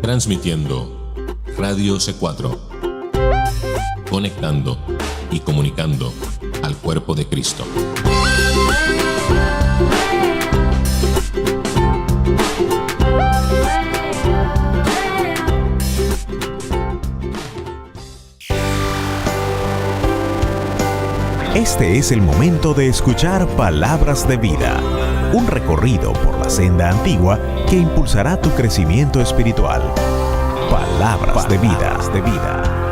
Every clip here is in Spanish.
Transmitiendo Radio C4, conectando y comunicando al cuerpo de Cristo. Este es el momento de escuchar Palabras de Vida, un recorrido por la senda antigua que impulsará tu crecimiento espiritual. Palabras de Vida,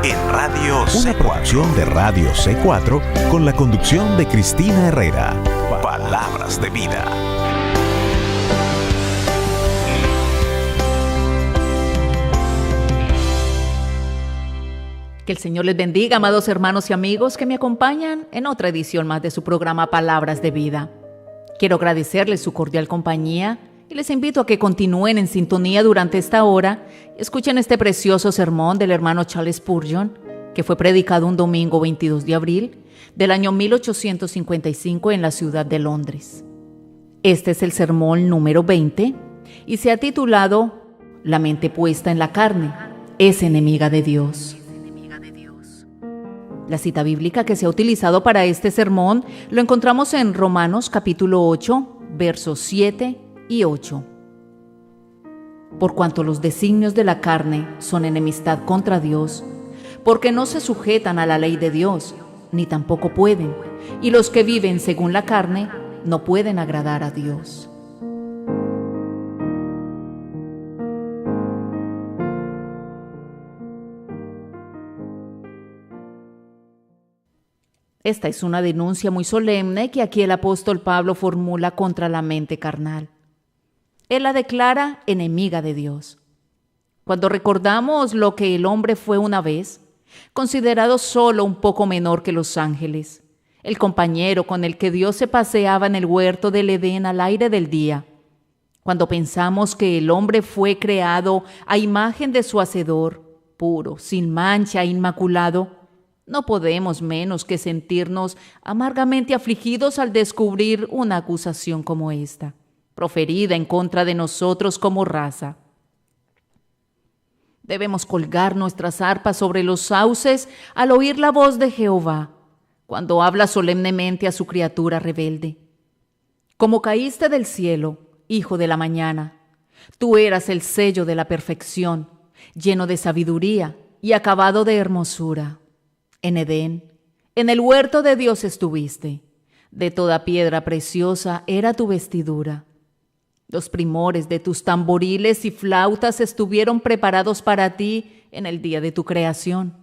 en Radio C4. Una producción de Radio C4 con la conducción de Cristina Herrera. Palabras de Vida. Que el Señor les bendiga, amados hermanos y amigos que me acompañan en otra edición más de su programa Palabras de Vida. Quiero agradecerles su cordial compañía y les invito a que continúen en sintonía durante esta hora y escuchen este precioso sermón del hermano Charles Spurgeon, que fue predicado un domingo 22 de abril del año 1855 en la ciudad de Londres. Este es el sermón número 20 y se ha titulado La mente puesta en la carne es enemiga de Dios. La cita bíblica que se ha utilizado para este sermón lo encontramos en Romanos capítulo 8, versos 7 y 8. Por cuanto los designios de la carne son enemistad contra Dios, porque no se sujetan a la ley de Dios, ni tampoco pueden, y los que viven según la carne no pueden agradar a Dios. Esta es una denuncia muy solemne que aquí el apóstol Pablo formula contra la mente carnal. Él la declara enemiga de Dios. Cuando recordamos lo que el hombre fue una vez, considerado solo un poco menor que los ángeles, el compañero con el que Dios se paseaba en el huerto del Edén al aire del día, cuando pensamos que el hombre fue creado a imagen de su Hacedor, puro, sin mancha, inmaculado, no podemos menos que sentirnos amargamente afligidos al descubrir una acusación como esta, proferida en contra de nosotros como raza. Debemos colgar nuestras arpas sobre los sauces al oír la voz de Jehová, cuando habla solemnemente a su criatura rebelde. Como caíste del cielo, hijo de la mañana, tú eras el sello de la perfección, lleno de sabiduría y acabado de hermosura. En Edén, en el huerto de Dios estuviste. De toda piedra preciosa era tu vestidura. Los primores de tus tamboriles y flautas estuvieron preparados para ti en el día de tu creación.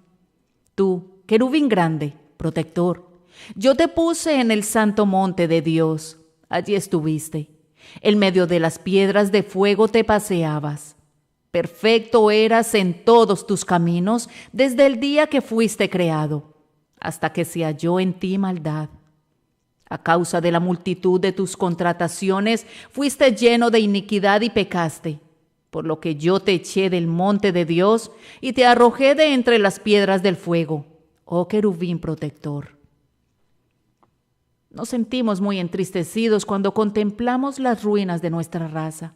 Tú, querubín grande, protector, yo te puse en el santo monte de Dios. Allí estuviste. En medio de las piedras de fuego te paseabas. Perfecto eras en todos tus caminos desde el día que fuiste creado, hasta que se halló en ti maldad. A causa de la multitud de tus contrataciones, fuiste lleno de iniquidad y pecaste, por lo que yo te eché del monte de Dios y te arrojé de entre las piedras del fuego, oh querubín protector. Nos sentimos muy entristecidos cuando contemplamos las ruinas de nuestra raza,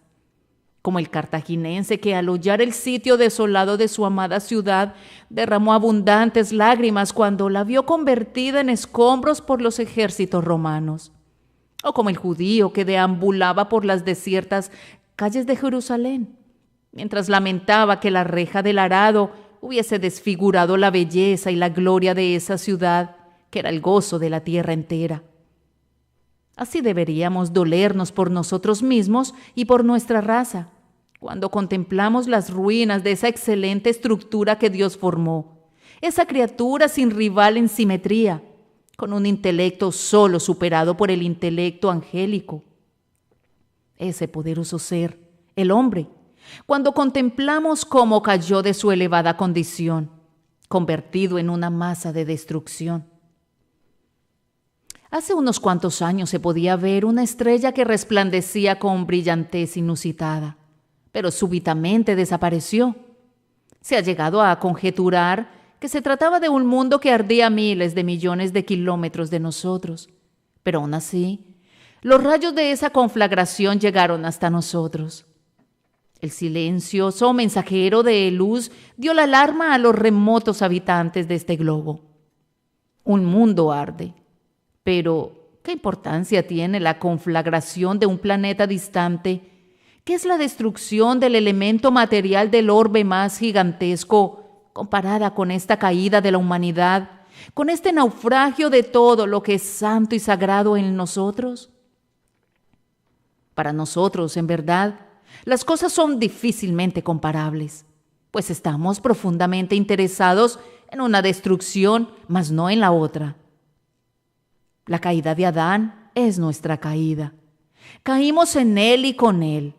como el cartaginense que al hollar el sitio desolado de su amada ciudad derramó abundantes lágrimas cuando la vio convertida en escombros por los ejércitos romanos, o como el judío que deambulaba por las desiertas calles de Jerusalén, mientras lamentaba que la reja del arado hubiese desfigurado la belleza y la gloria de esa ciudad, que era el gozo de la tierra entera. Así deberíamos dolernos por nosotros mismos y por nuestra raza, cuando contemplamos las ruinas de esa excelente estructura que Dios formó, esa criatura sin rival en simetría, con un intelecto solo superado por el intelecto angélico. Ese poderoso ser, el hombre, cuando contemplamos cómo cayó de su elevada condición, convertido en una masa de destrucción. Hace unos cuantos años se podía ver una estrella que resplandecía con brillantez inusitada, pero súbitamente desapareció. Se ha llegado a conjeturar que se trataba de un mundo que ardía a miles de millones de kilómetros de nosotros, pero aún así, los rayos de esa conflagración llegaron hasta nosotros. El silencioso mensajero de luz dio la alarma a los remotos habitantes de este globo. Un mundo arde, pero ¿qué importancia tiene la conflagración de un planeta distante? ¿Qué es la destrucción del elemento material del orbe más gigantesco comparada con esta caída de la humanidad, con este naufragio de todo lo que es santo y sagrado en nosotros? Para nosotros, en verdad, las cosas son difícilmente comparables, pues estamos profundamente interesados en una destrucción, mas no en la otra. La caída de Adán es nuestra caída. Caímos en él y con él.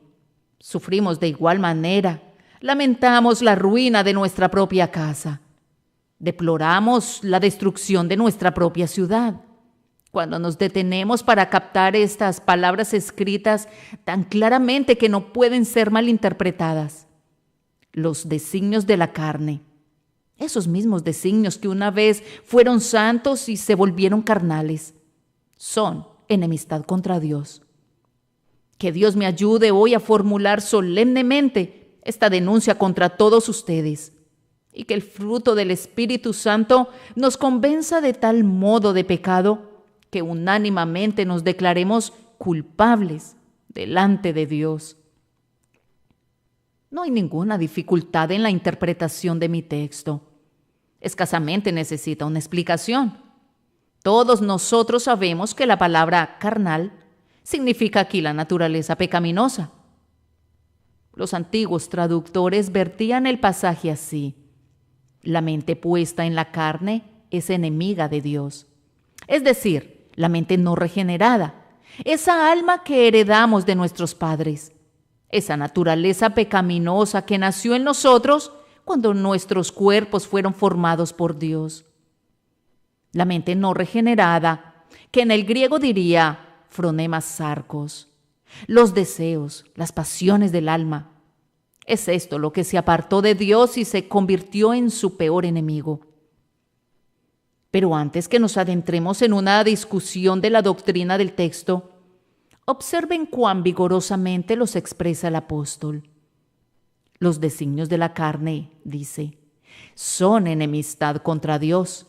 Sufrimos de igual manera. Lamentamos la ruina de nuestra propia casa. Deploramos la destrucción de nuestra propia ciudad. Cuando nos detenemos para captar estas palabras escritas tan claramente que no pueden ser malinterpretadas, los designios de la carne, esos mismos designios que una vez fueron santos y se volvieron carnales, son enemistad contra Dios. Que Dios me ayude hoy a formular solemnemente esta denuncia contra todos ustedes y que el fruto del Espíritu Santo nos convenza de tal modo de pecado que unánimemente nos declaremos culpables delante de Dios. No hay ninguna dificultad en la interpretación de mi texto. Escasamente necesita una explicación. Todos nosotros sabemos que la palabra carnal significa aquí la naturaleza pecaminosa. Los antiguos traductores vertían el pasaje así: la mente puesta en la carne es enemiga de Dios. Es decir, la mente no regenerada, esa alma que heredamos de nuestros padres, esa naturaleza pecaminosa que nació en nosotros cuando nuestros cuerpos fueron formados por Dios. La mente no regenerada, que en el griego diría phronemas sarcos, los deseos, las pasiones del alma. Es esto lo que se apartó de Dios y se convirtió en su peor enemigo. Pero antes que nos adentremos en una discusión de la doctrina del texto, observen cuán vigorosamente los expresa el apóstol. Los designios de la carne, dice, son enemistad contra Dios.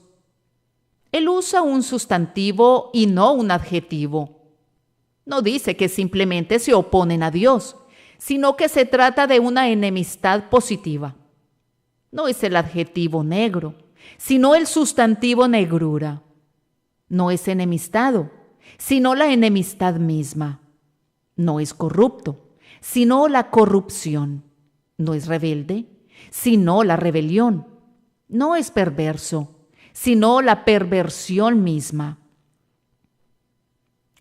Él usa un sustantivo y no un adjetivo. No dice que simplemente se oponen a Dios, sino que se trata de una enemistad positiva. No es el adjetivo negro, sino el sustantivo negrura. No es enemistado, sino la enemistad misma. No es corrupto, sino la corrupción. No es rebelde, sino la rebelión. No es perverso, sino la perversión misma.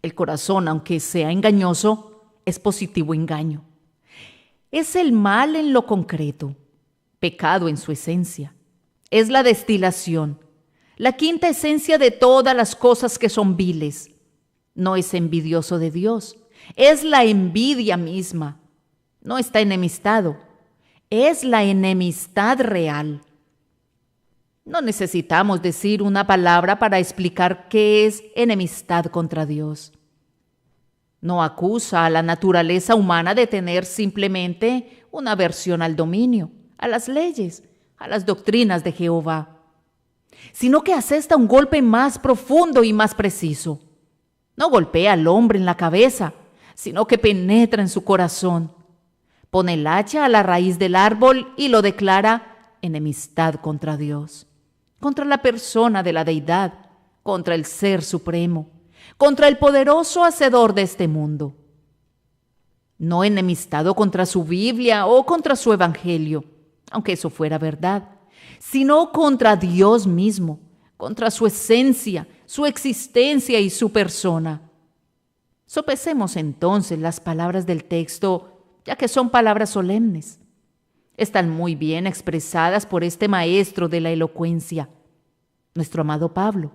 El corazón, aunque sea engañoso, es positivo engaño. Es el mal en lo concreto, pecado en su esencia. Es la destilación, la quinta esencia de todas las cosas que son viles. No es envidioso de Dios, es la envidia misma. No está enemistado, es la enemistad real. No necesitamos decir una palabra para explicar qué es enemistad contra Dios. No acusa a la naturaleza humana de tener simplemente una aversión al dominio, a las leyes, a las doctrinas de Jehová, sino que asesta un golpe más profundo y más preciso. No golpea al hombre en la cabeza, sino que penetra en su corazón. Pone el hacha a la raíz del árbol y lo declara enemistad contra Dios, contra la persona de la deidad, contra el Ser Supremo, contra el poderoso hacedor de este mundo. No enemistado contra su Biblia o contra su Evangelio, aunque eso fuera verdad, sino contra Dios mismo, contra su esencia, su existencia y su persona. Sopesemos entonces las palabras del texto, ya que son palabras solemnes. Están muy bien expresadas por este maestro de la elocuencia, nuestro amado Pablo,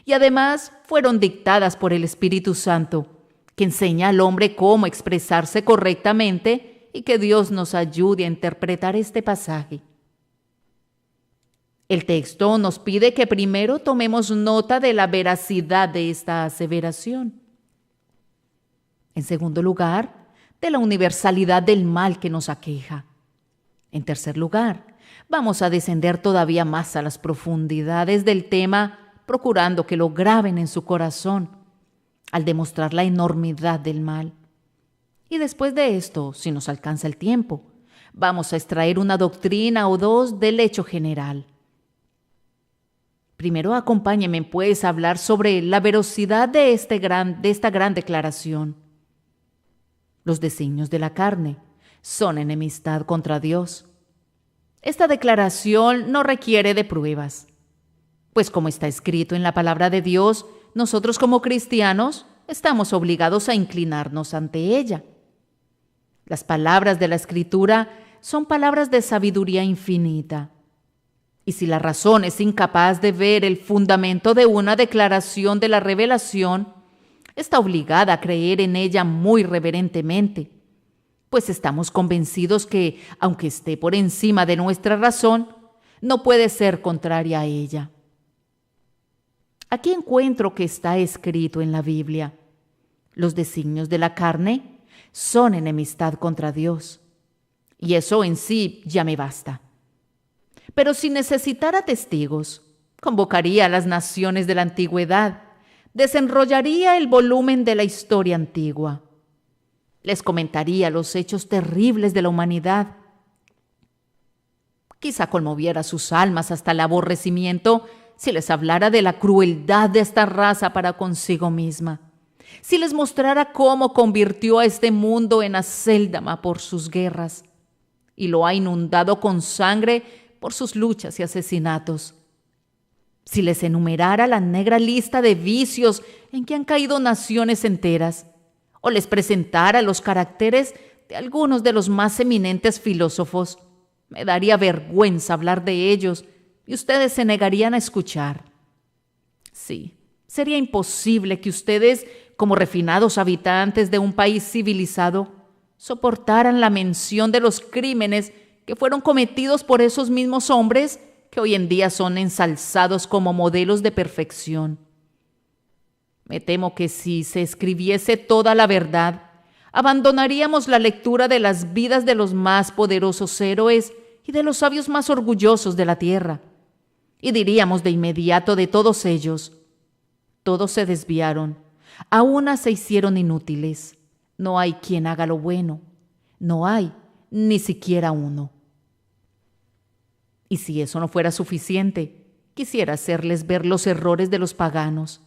y además fueron dictadas por el Espíritu Santo, que enseña al hombre cómo expresarse correctamente y que Dios nos ayude a interpretar este pasaje. El texto nos pide que primero tomemos nota de la veracidad de esta aseveración. En segundo lugar, de la universalidad del mal que nos aqueja. En tercer lugar, vamos a descender todavía más a las profundidades del tema, procurando que lo graben en su corazón, al demostrar la enormidad del mal. Y después de esto, si nos alcanza el tiempo, vamos a extraer una doctrina o dos del hecho general. Primero acompáñenme pues a hablar sobre la veracidad de esta gran declaración. Los designios de la carne son enemistad contra Dios. Esta declaración no requiere de pruebas, pues como está escrito en la palabra de Dios, nosotros como cristianos estamos obligados a inclinarnos ante ella. Las palabras de la Escritura son palabras de sabiduría infinita. Y si la razón es incapaz de ver el fundamento de una declaración de la revelación, está obligada a creer en ella muy reverentemente, pues estamos convencidos que, aunque esté por encima de nuestra razón, no puede ser contraria a ella. Aquí encuentro que está escrito en la Biblia: los designios de la carne son enemistad contra Dios. Y eso en sí ya me basta. Pero si necesitara testigos, convocaría a las naciones de la antigüedad, desenrollaría el volumen de la historia antigua, les comentaría los hechos terribles de la humanidad. Quizá conmoviera sus almas hasta el aborrecimiento si les hablara de la crueldad de esta raza para consigo misma, si les mostrara cómo convirtió a este mundo en acéldama por sus guerras y lo ha inundado con sangre por sus luchas y asesinatos, si les enumerara la negra lista de vicios en que han caído naciones enteras, o les presentara los caracteres de algunos de los más eminentes filósofos, me daría vergüenza hablar de ellos y ustedes se negarían a escuchar. Sí, sería imposible que ustedes, como refinados habitantes de un país civilizado, soportaran la mención de los crímenes que fueron cometidos por esos mismos hombres que hoy en día son ensalzados como modelos de perfección. Me temo que si se escribiese toda la verdad, abandonaríamos la lectura de las vidas de los más poderosos héroes y de los sabios más orgullosos de la tierra, y diríamos de inmediato de todos ellos: todos se desviaron, a una se hicieron inútiles, no hay quien haga lo bueno, no hay ni siquiera uno. Y si eso no fuera suficiente, quisiera hacerles ver los errores de los paganos.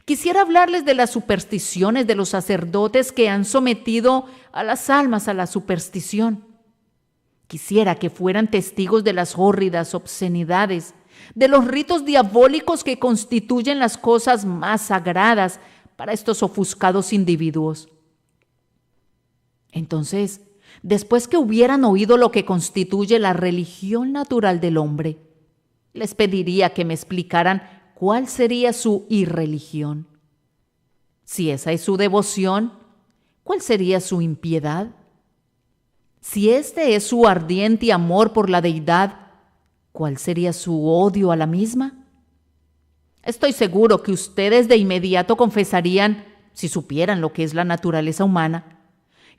Quisiera hablarles de las supersticiones de los sacerdotes que han sometido a las almas a la superstición. Quisiera que fueran testigos de las hórridas obscenidades, de los ritos diabólicos que constituyen las cosas más sagradas para estos ofuscados individuos. Entonces, después que hubieran oído lo que constituye la religión natural del hombre, les pediría que me explicaran cuál sería su irreligión. Si esa es su devoción, ¿cuál sería su impiedad? Si este es su ardiente amor por la deidad, ¿cuál sería su odio a la misma? Estoy seguro que ustedes de inmediato confesarían, si supieran lo que es la naturaleza humana,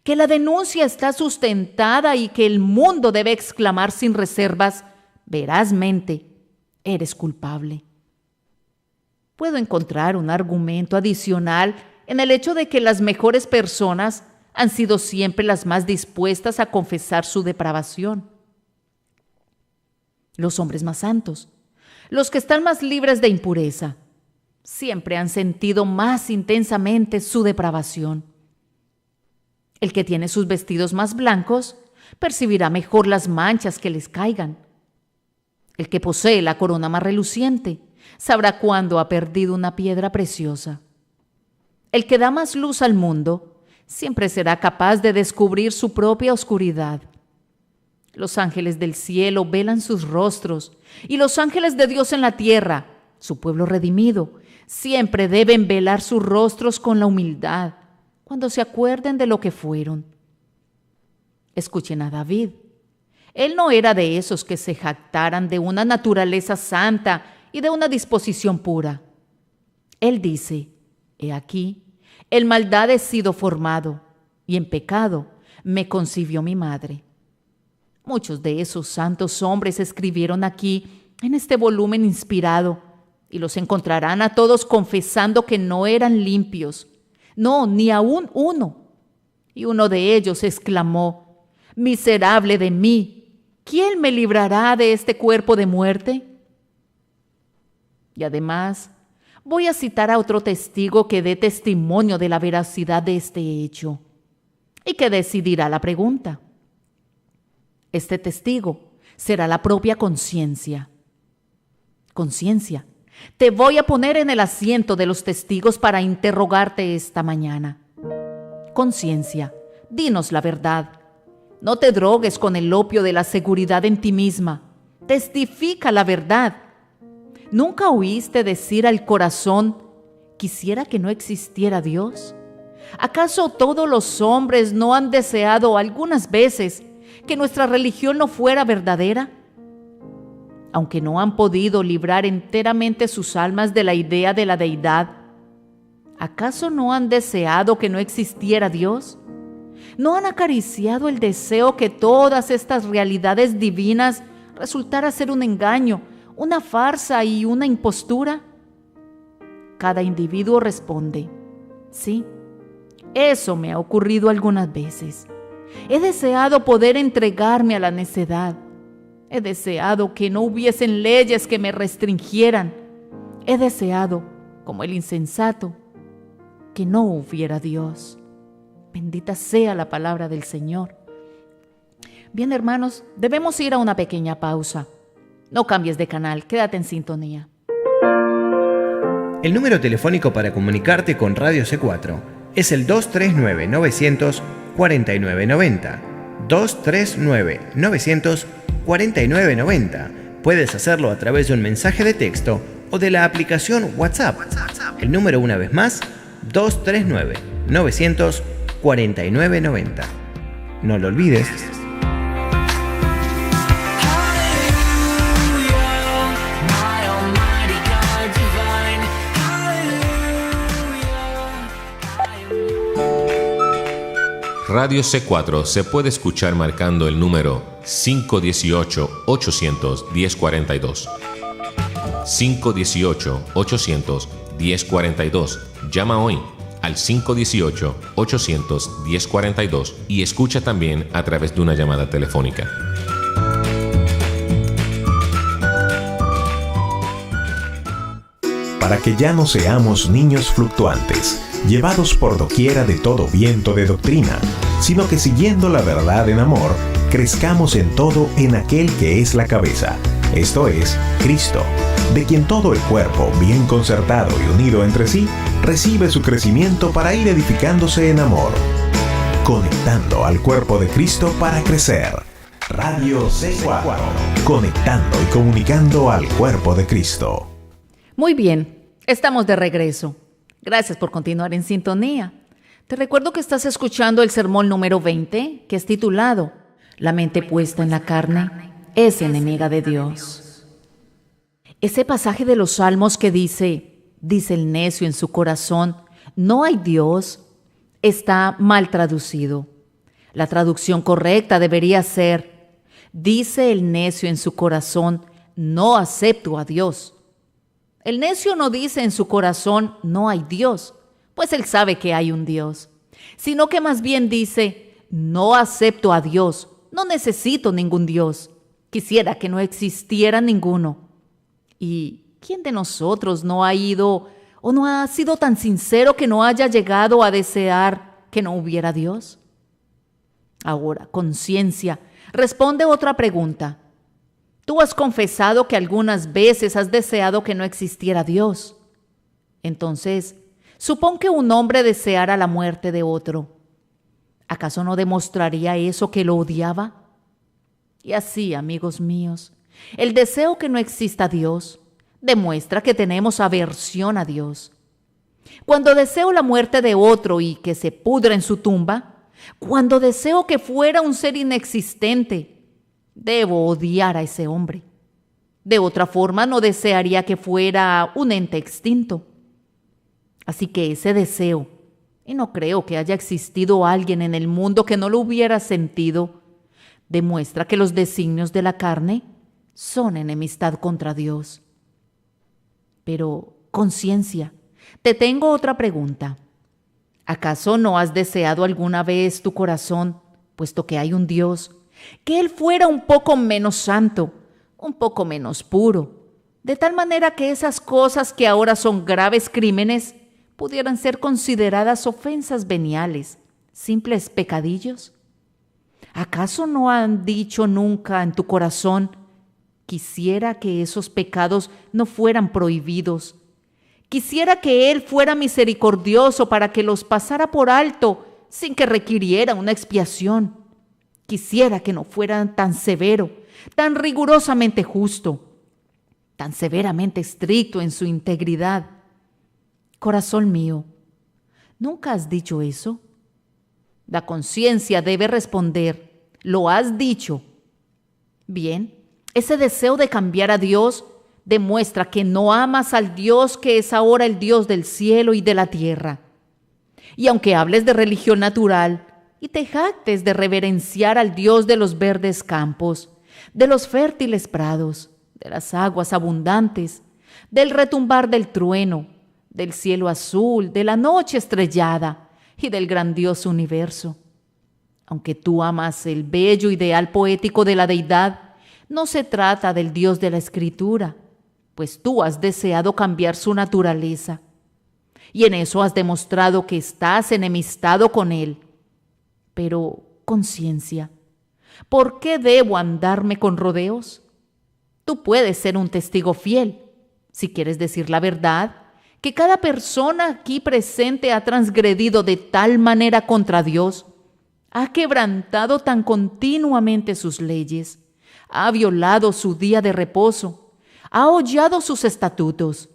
que la denuncia está sustentada y que el mundo debe exclamar sin reservas: verazmente, eres culpable. Puedo encontrar un argumento adicional en el hecho de que las mejores personas han sido siempre las más dispuestas a confesar su depravación. Los hombres más santos, los que están más libres de impureza, siempre han sentido más intensamente su depravación. El que tiene sus vestidos más blancos percibirá mejor las manchas que les caigan. El que posee la corona más reluciente sabrá cuándo ha perdido una piedra preciosa. El que da más luz al mundo siempre será capaz de descubrir su propia oscuridad. Los ángeles del cielo velan sus rostros, y los ángeles de Dios en la tierra, su pueblo redimido, siempre deben velar sus rostros con la humildad cuando se acuerden de lo que fueron. Escuchen a David. Él no era de esos que se jactaran de una naturaleza santa y de una disposición pura. Él dice: he aquí, en maldad he sido formado, y en pecado me concibió mi madre. Muchos de esos santos hombres escribieron aquí, en este volumen inspirado, y los encontrarán a todos confesando que no eran limpios, no, ni aún uno. Y uno de ellos exclamó: «Miserable de mí, ¿quién me librará de este cuerpo de muerte?». Y además, voy a citar a otro testigo que dé testimonio de la veracidad de este hecho y que decidirá la pregunta. Este testigo será la propia conciencia. Conciencia, te voy a poner en el asiento de los testigos para interrogarte esta mañana. Conciencia, dinos la verdad. No te drogues con el opio de la seguridad en ti misma. Testifica la verdad. ¿Nunca oíste decir al corazón: quisiera que no existiera Dios? ¿Acaso todos los hombres no han deseado algunas veces que nuestra religión no fuera verdadera? Aunque no han podido librar enteramente sus almas de la idea de la deidad, ¿acaso no han deseado que no existiera Dios? ¿No han acariciado el deseo que todas estas realidades divinas resultara ser un engaño, una farsa y una impostura? Cada individuo responde: sí, eso me ha ocurrido algunas veces. He deseado poder entregarme a la necedad. He deseado que no hubiesen leyes que me restringieran. He deseado, como el insensato, que no hubiera Dios. Bendita sea la palabra del Señor. Bien, hermanos, debemos ir a una pequeña pausa. No cambies de canal, quédate en sintonía. El número telefónico para comunicarte con Radio C4 es el 239-900-4990. 239-900-4990. Puedes hacerlo a través de un mensaje de texto o de la aplicación WhatsApp. El número, una vez más, 239-900-4990. No lo olvides. Radio C4 se puede escuchar marcando el número 518-800-1042. 518-800-1042. Llama hoy al 518-800-1042 y escucha también a través de una llamada telefónica. Para que ya no seamos niños fluctuantes, llevados por doquiera de todo viento de doctrina, sino que siguiendo la verdad en amor, crezcamos en todo en aquel que es la cabeza, esto es, Cristo, de quien todo el cuerpo, bien concertado y unido entre sí, recibe su crecimiento para ir edificándose en amor, conectando al cuerpo de Cristo para crecer. Radio C4, conectando y comunicando al cuerpo de Cristo. Muy bien, estamos de regreso. Gracias por continuar en sintonía. Te recuerdo que estás escuchando el sermón número 20, que es titulado La mente puesta en la carne es enemiga de Dios. Ese pasaje de los Salmos que dice el necio en su corazón, no hay Dios, está mal traducido. La traducción correcta debería ser, dice el necio en su corazón, no acepto a Dios. El necio no dice en su corazón, no hay Dios, pues él sabe que hay un Dios, sino que más bien dice, no acepto a Dios, no necesito ningún Dios, quisiera que no existiera ninguno. ¿Y quién de nosotros no ha ido o no ha sido tan sincero que no haya llegado a desear que no hubiera Dios? Ahora, conciencia, responde otra pregunta. Tú has confesado que algunas veces has deseado que no existiera Dios. Entonces, supón que un hombre deseara la muerte de otro. ¿Acaso no demostraría eso que lo odiaba? Y así, amigos míos, el deseo que no exista Dios demuestra que tenemos aversión a Dios. Cuando deseo la muerte de otro y que se pudra en su tumba, cuando deseo que fuera un ser inexistente, debo odiar a ese hombre. De otra forma, no desearía que fuera un ente extinto. Así que ese deseo, y no creo que haya existido alguien en el mundo que no lo hubiera sentido, demuestra que los designios de la carne son enemistad contra Dios. Pero, conciencia, te tengo otra pregunta. ¿Acaso no has deseado alguna vez tu corazón, puesto que hay un Dios, que Él fuera un poco menos santo, un poco menos puro, de tal manera que esas cosas que ahora son graves crímenes pudieran ser consideradas ofensas veniales, simples pecadillos? ¿Acaso no han dicho nunca en tu corazón: quisiera que esos pecados no fueran prohibidos? Quisiera que Él fuera misericordioso para que los pasara por alto sin que requiriera una expiación. Quisiera que no fuera tan severo, tan rigurosamente justo, tan severamente estricto en su integridad. Corazón mío, ¿nunca has dicho eso? La conciencia debe responder: ¿lo has dicho? Bien, ese deseo de cambiar a Dios demuestra que no amas al Dios que es ahora el Dios del cielo y de la tierra. Y aunque hables de religión natural y te jactes de reverenciar al Dios de los verdes campos, de los fértiles prados, de las aguas abundantes, del retumbar del trueno, del cielo azul, de la noche estrellada y del grandioso universo, aunque tú amas el bello ideal poético de la deidad, no se trata del Dios de la Escritura, pues tú has deseado cambiar su naturaleza, y en eso has demostrado que estás enemistado con Él. Pero, conciencia, ¿por qué debo andarme con rodeos? Tú puedes ser un testigo fiel, si quieres decir la verdad, que cada persona aquí presente ha transgredido de tal manera contra Dios, ha quebrantado tan continuamente sus leyes, ha violado su día de reposo, ha hollado sus estatutos,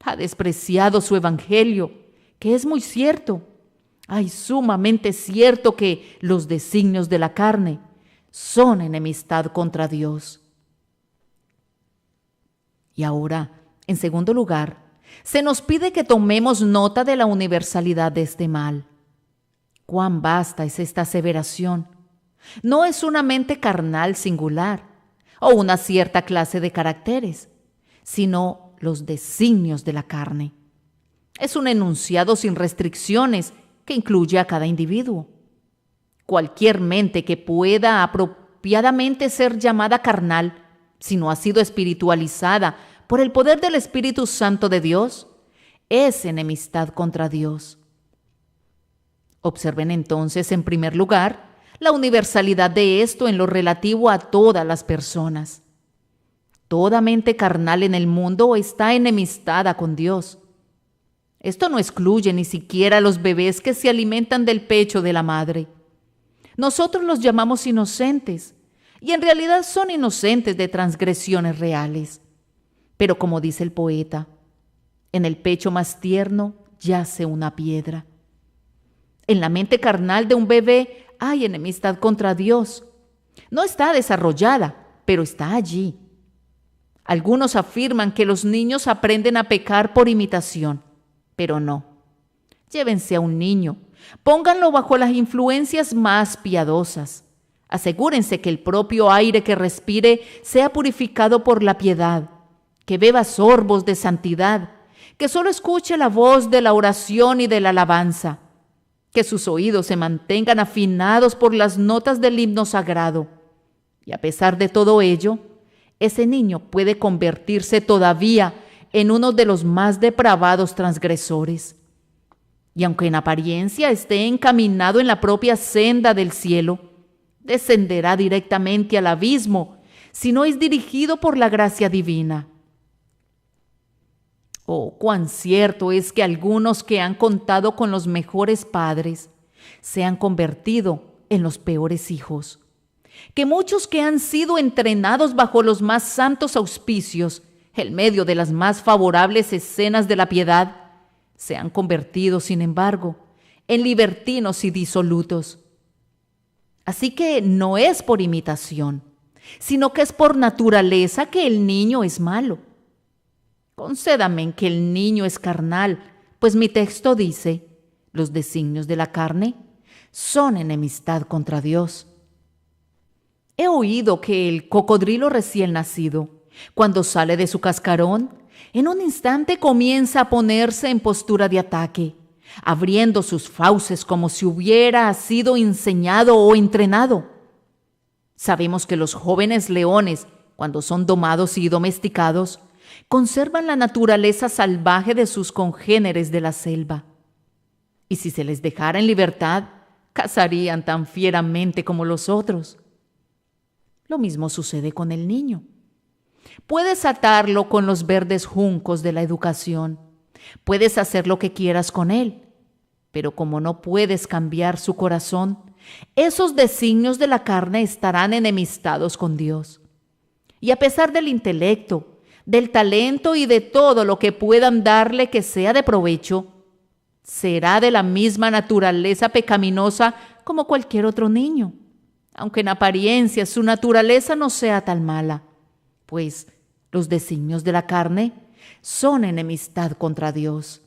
ha despreciado su evangelio, que es muy cierto, sumamente cierto que los designios de la carne son enemistad contra Dios. Y ahora, en segundo lugar, se nos pide que tomemos nota de la universalidad de este mal. ¿Cuán vasta es esta aseveración? No es una mente carnal singular o una cierta clase de caracteres, sino los designios de la carne. Es un enunciado sin restricciones que incluye a cada individuo. Cualquier mente que pueda apropiadamente ser llamada carnal, si no ha sido espiritualizada por el poder del Espíritu Santo de Dios, es enemistad contra Dios. Observen entonces, en primer lugar, la universalidad de esto en lo relativo a todas las personas. Toda mente carnal en el mundo está enemistada con Dios. Esto no excluye ni siquiera a los bebés que se alimentan del pecho de la madre. Nosotros los llamamos inocentes, y en realidad son inocentes de transgresiones reales. Pero como dice el poeta, en el pecho más tierno yace una piedra. En la mente carnal de un bebé hay enemistad contra Dios. No está desarrollada, pero está allí. Algunos afirman que los niños aprenden a pecar por imitación, pero no. Llévense a un niño, pónganlo bajo las influencias más piadosas. Asegúrense que el propio aire que respire sea purificado por la piedad, que beba sorbos de santidad, que solo escuche la voz de la oración y de la alabanza, que sus oídos se mantengan afinados por las notas del himno sagrado. Y a pesar de todo ello, ese niño puede convertirse todavía en uno de los más depravados transgresores. Y aunque en apariencia esté encaminado en la propia senda del cielo, descenderá directamente al abismo si no es dirigido por la gracia divina. Oh, cuán cierto es que algunos que han contado con los mejores padres se han convertido en los peores hijos, que muchos que han sido entrenados bajo los más santos auspicios, en medio de las más favorables escenas de la piedad, se han convertido, sin embargo, en libertinos y disolutos. Así que no es por imitación, sino que es por naturaleza que el niño es malo. Concédame que el niño es carnal, pues mi texto dice: Los designios de la carne son enemistad contra Dios. He oído que el cocodrilo recién nacido, cuando sale de su cascarón, en un instante comienza a ponerse en postura de ataque, abriendo sus fauces como si hubiera sido enseñado o entrenado. Sabemos que los jóvenes leones, cuando son domados y domesticados, conservan la naturaleza salvaje de sus congéneres de la selva. Y si se les dejara en libertad, cazarían tan fieramente como los otros. Lo mismo sucede con el niño. Puedes atarlo con los verdes juncos de la educación. Puedes hacer lo que quieras con él. Pero como no puedes cambiar su corazón, esos designios de la carne estarán enemistados con Dios. Y a pesar del intelecto, del talento y de todo lo que puedan darle que sea de provecho, será de la misma naturaleza pecaminosa como cualquier otro niño, aunque en apariencia su naturaleza no sea tan mala, pues los designios de la carne son enemistad contra Dios.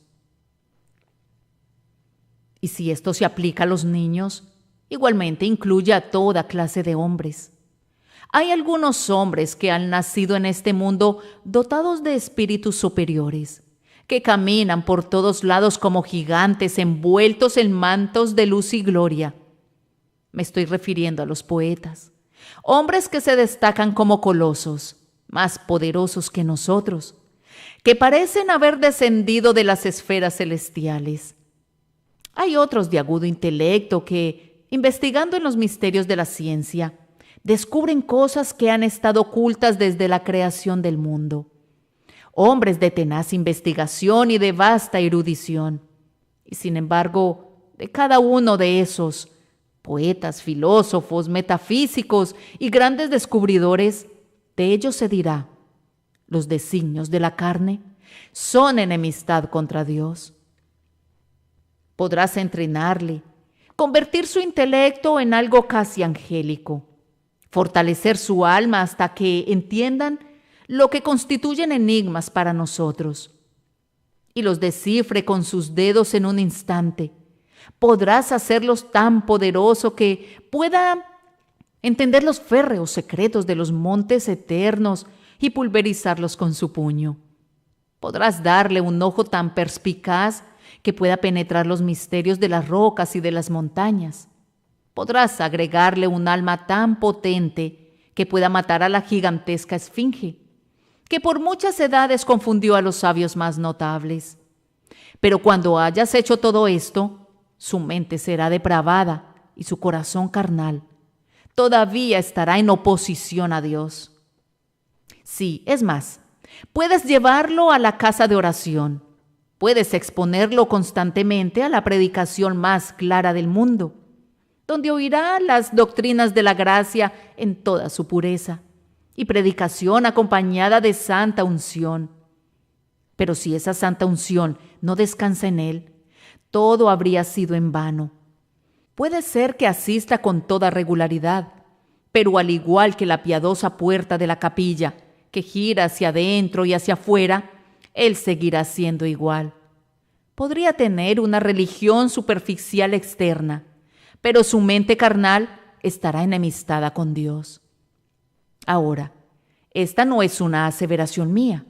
Y si esto se aplica a los niños, igualmente incluye a toda clase de hombres. Hay algunos hombres que han nacido en este mundo dotados de espíritus superiores, que caminan por todos lados como gigantes envueltos en mantos de luz y gloria. Me estoy refiriendo a los poetas, hombres que se destacan como colosos, más poderosos que nosotros, que parecen haber descendido de las esferas celestiales. Hay otros de agudo intelecto que, investigando en los misterios de la ciencia, descubren cosas que han estado ocultas desde la creación del mundo. Hombres de tenaz investigación y de vasta erudición. Y sin embargo, de cada uno de esos, poetas, filósofos, metafísicos y grandes descubridores, de ellos se dirá: los designios de la carne son enemistad contra Dios. Podrás entrenarle, convertir su intelecto en algo casi angélico, fortalecer su alma hasta que entiendan lo que constituyen enigmas para nosotros, y los descifre con sus dedos en un instante. Podrás hacerlos tan poderoso que pueda entender los férreos secretos de los montes eternos y pulverizarlos con su puño. Podrás darle un ojo tan perspicaz que pueda penetrar los misterios de las rocas y de las montañas. Podrás agregarle un alma tan potente que pueda matar a la gigantesca esfinge, que por muchas edades confundió a los sabios más notables. Pero cuando hayas hecho todo esto, su mente será depravada y su corazón carnal todavía estará en oposición a Dios. Sí, es más, puedes llevarlo a la casa de oración. Puedes exponerlo constantemente a la predicación más clara del mundo, donde oirá las doctrinas de la gracia en toda su pureza, y predicación acompañada de santa unción. Pero si esa santa unción no descansa en él, todo habría sido en vano. Puede ser que asista con toda regularidad, pero al igual que la piadosa puerta de la capilla, que gira hacia adentro y hacia afuera, él seguirá siendo igual. Podría tener una religión superficial externa, pero su mente carnal estará enemistada con Dios. Ahora, esta no es una aseveración mía,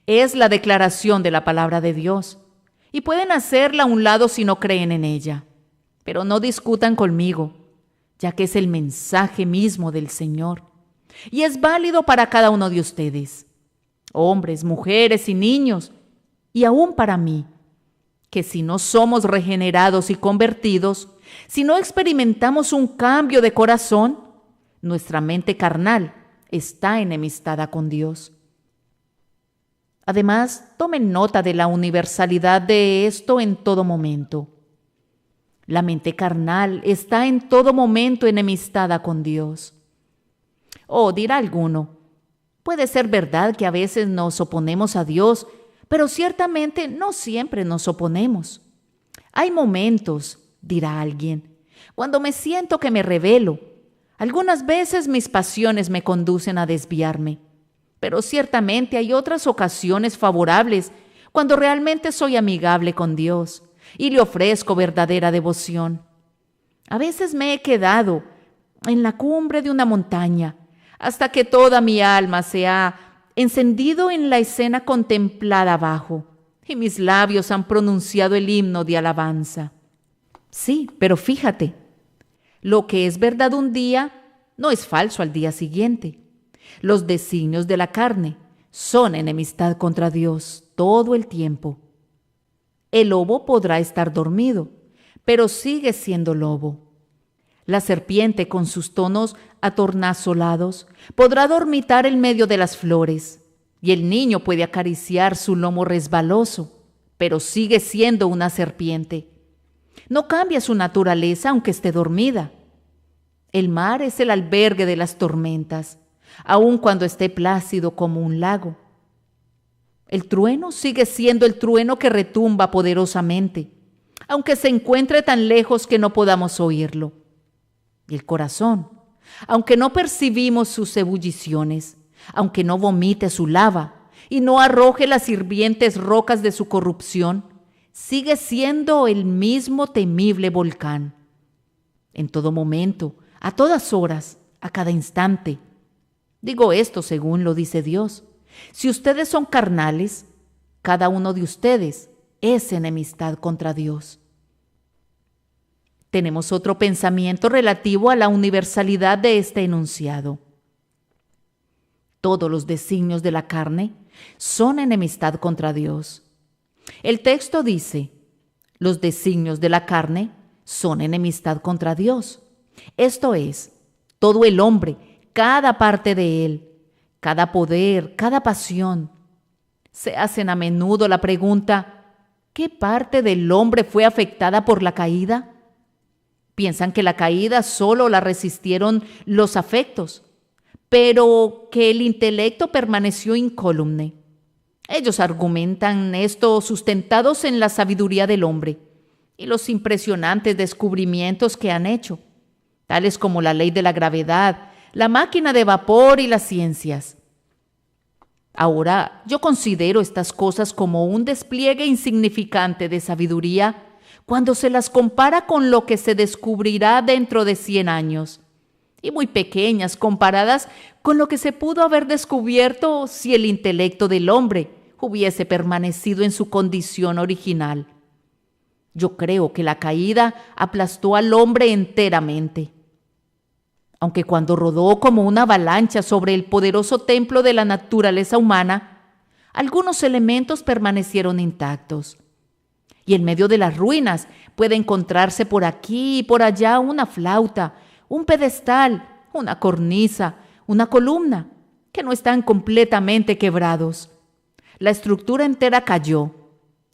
es la declaración de la palabra de Dios, y pueden hacerla a un lado si no creen en ella, pero no discutan conmigo, ya que es el mensaje mismo del Señor, y es válido para cada uno de ustedes, hombres, mujeres y niños, y aún para mí, que si no somos regenerados y convertidos, si no experimentamos un cambio de corazón, nuestra mente carnal está enemistada con Dios. Además, tomen nota de la universalidad de esto en todo momento. La mente carnal está en todo momento enemistada con Dios. Oh, dirá alguno, puede ser verdad que a veces nos oponemos a Dios, pero ciertamente no siempre nos oponemos. Hay momentos, dirá alguien, cuando me siento que me rebelo. Algunas veces mis pasiones me conducen a desviarme, pero ciertamente hay otras ocasiones favorables cuando realmente soy amigable con Dios y le ofrezco verdadera devoción. A veces me he quedado en la cumbre de una montaña hasta que toda mi alma se ha encendido en la escena contemplada abajo y mis labios han pronunciado el himno de alabanza. Sí, pero fíjate, lo que es verdad un día no es falso al día siguiente. Los designios de la carne son enemistad contra Dios todo el tiempo. El lobo podrá estar dormido, pero sigue siendo lobo. La serpiente con sus tonos atornasolados podrá dormitar en medio de las flores, y el niño puede acariciar su lomo resbaloso, pero sigue siendo una serpiente. No cambia su naturaleza aunque esté dormida. El mar es el albergue de las tormentas, aun cuando esté plácido como un lago. El trueno sigue siendo el trueno que retumba poderosamente, aunque se encuentre tan lejos que no podamos oírlo. Y el corazón, aunque no percibimos sus ebulliciones, aunque no vomite su lava y no arroje las hirvientes rocas de su corrupción, sigue siendo el mismo temible volcán. En todo momento, a todas horas, a cada instante. Digo esto según lo dice Dios. Si ustedes son carnales, cada uno de ustedes es enemistad contra Dios. Tenemos otro pensamiento relativo a la universalidad de este enunciado. Todos los designios de la carne son enemistad contra Dios. El texto dice, los designios de la carne son enemistad contra Dios. Esto es, todo el hombre, cada parte de él, cada poder, cada pasión. Se hacen a menudo la pregunta, ¿qué parte del hombre fue afectada por la caída? Piensan que la caída solo la resistieron los afectos, pero que el intelecto permaneció incólume. Ellos argumentan esto sustentados en la sabiduría del hombre y los impresionantes descubrimientos que han hecho, tales como la ley de la gravedad, la máquina de vapor y las ciencias. Ahora, yo considero estas cosas como un despliegue insignificante de sabiduría cuando se las compara con lo que se descubrirá dentro de 100 años, y muy pequeñas comparadas con lo que se pudo haber descubierto si el intelecto del hombre hubiese permanecido en su condición original. Yo creo que la caída aplastó al hombre enteramente. Aunque cuando rodó como una avalancha sobre el poderoso templo de la naturaleza humana, algunos elementos permanecieron intactos. Y en medio de las ruinas puede encontrarse por aquí y por allá una flauta, un pedestal, una cornisa, una columna, que no están completamente quebrados. La estructura entera cayó,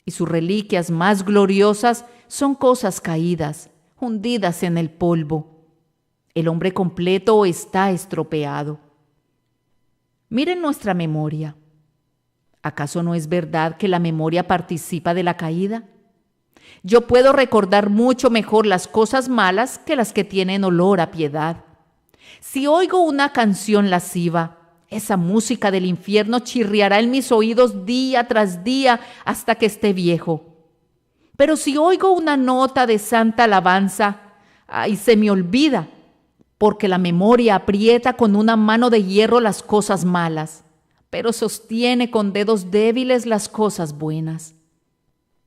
y sus reliquias más gloriosas son cosas caídas, hundidas en el polvo. El hombre completo está estropeado. Miren nuestra memoria. ¿Acaso no es verdad que la memoria participa de la caída? Yo puedo recordar mucho mejor las cosas malas que las que tienen olor a piedad. Si oigo una canción lasciva, esa música del infierno chirriará en mis oídos día tras día hasta que esté viejo. Pero si oigo una nota de santa alabanza, ¡ay, se me olvida! Porque la memoria aprieta con una mano de hierro las cosas malas, pero sostiene con dedos débiles las cosas buenas.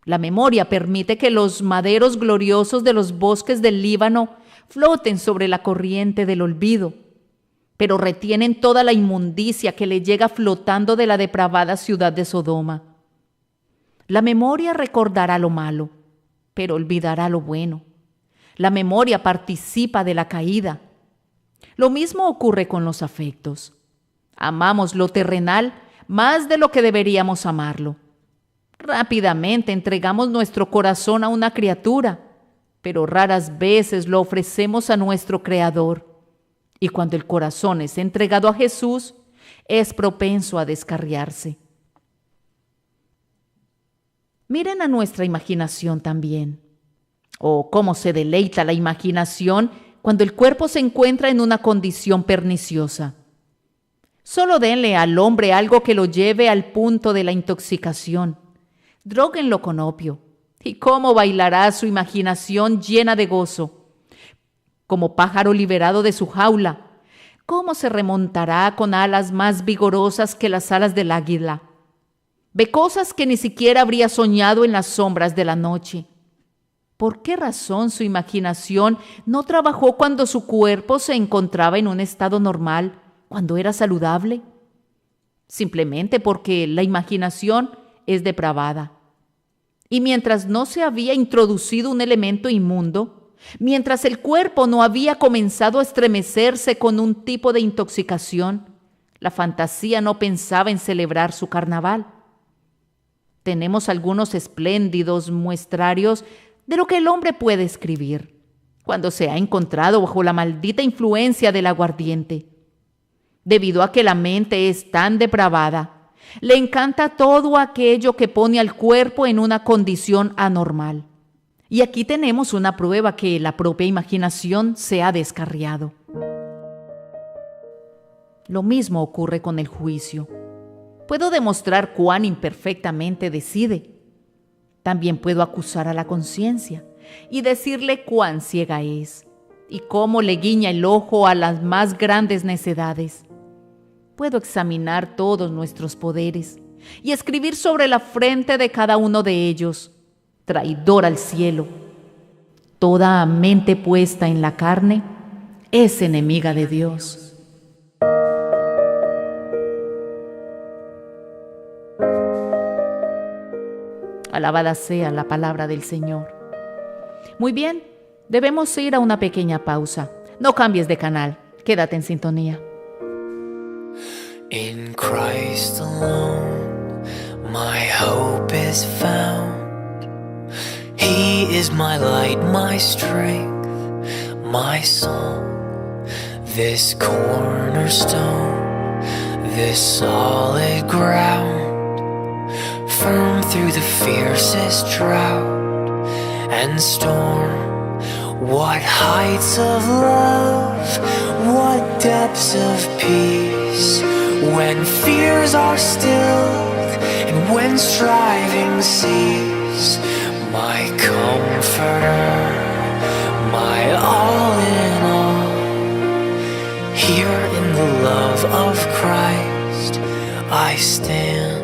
La memoria permite que los maderos gloriosos de los bosques del Líbano floten sobre la corriente del olvido, pero retienen toda la inmundicia que le llega flotando de la depravada ciudad de Sodoma. La memoria recordará lo malo, pero olvidará lo bueno. La memoria participa de la caída. Lo mismo ocurre con los afectos. Amamos lo terrenal más de lo que deberíamos amarlo. Rápidamente entregamos nuestro corazón a una criatura, pero raras veces lo ofrecemos a nuestro Creador. Y cuando el corazón es entregado a Jesús, es propenso a descarriarse. Miren a nuestra imaginación también. Oh, cómo se deleita la imaginación cuando el cuerpo se encuentra en una condición perniciosa. Solo denle al hombre algo que lo lleve al punto de la intoxicación. Dróguenlo con opio ¿Y cómo bailará su imaginación llena de gozo? Como pájaro liberado de su jaula, ¿cómo se remontará con alas más vigorosas que las alas del águila? Ve cosas que ni siquiera habría soñado en las sombras de la noche. ¿Por qué razón su imaginación no trabajó cuando su cuerpo se encontraba en un estado normal, cuando era saludable? Simplemente porque la imaginación es depravada. Y mientras no se había introducido un elemento inmundo, mientras el cuerpo no había comenzado a estremecerse con un tipo de intoxicación, la fantasía no pensaba en celebrar su carnaval. Tenemos algunos espléndidos muestrarios de lo que el hombre puede escribir cuando se ha encontrado bajo la maldita influencia del aguardiente. Debido a que la mente es tan depravada, le encanta todo aquello que pone al cuerpo en una condición anormal. Y aquí tenemos una prueba que la propia imaginación se ha descarriado. Lo mismo ocurre con el juicio. Puedo demostrar cuán imperfectamente decide. También puedo acusar a la conciencia y decirle cuán ciega es y cómo le guiña el ojo a las más grandes necedades. Puedo examinar todos nuestros poderes y escribir sobre la frente de cada uno de ellos: traidor al cielo. Toda mente puesta en la carne es enemiga de Dios. Alabada sea la palabra del Señor. Muy bien, debemos ir a una pequeña pausa. No cambies de canal, quédate en sintonía. In Christ alone, my hope is found. He is my light, my strength, my song. This cornerstone, this solid ground, firm through the fiercest drought and storm. What heights of love, what depths of peace, when fears are stilled and when striving cease. My comforter, my all in all, here in the love of Christ I stand.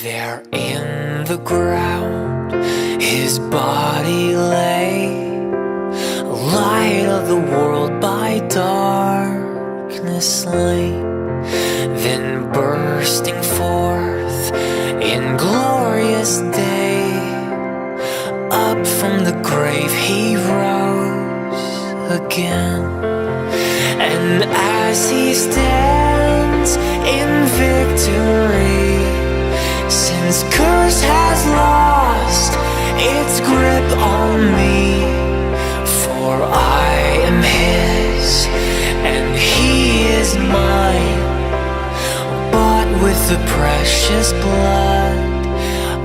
There in the ground his body lay, light of the world by darkness slain, then bursting forth in glorious day, up from the grave he rose again. And as he stands in victory, since curse has lost its grip on me, for I am his and he is mine, bought with the precious blood